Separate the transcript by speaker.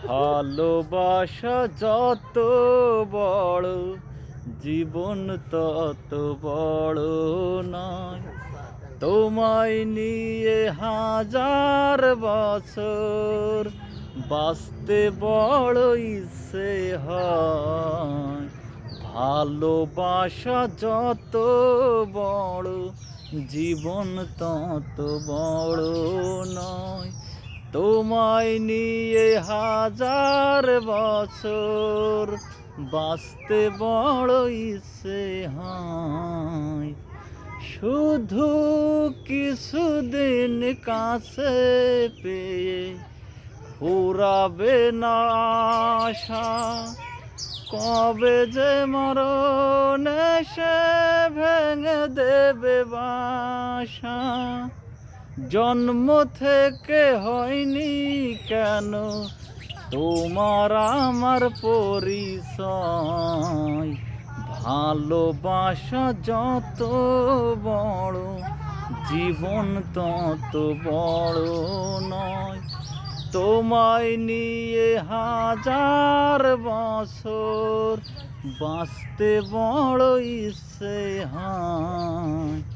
Speaker 1: ভালোবাসা যত বড়, জীবন তত বড় নয়। তোমায় নিয়ে হাজার বছর বাঁচতে বড় ইচ্ছে হয়। ভালোবাসা যত বড়, জীবন তত বড় নয়। তোমায় নিয়ে হাজার বছর বাঁচতে বড় ইচ্ছে হয়। শুধু কিছুদিন কাছে পেয়ে ফুরাবে না আশা, কবে যে মরণ এসে ভেঙে দেবে বাসা। জন্ম থেকে হয়নি কেন তোমার আমার পরিচয়। ভালোবাসা যত বড়, জীবন তত বড় নয়। তোমায় নিয়ে হাজার বছর বাঁচতে বড় ইচ্ছে হয়।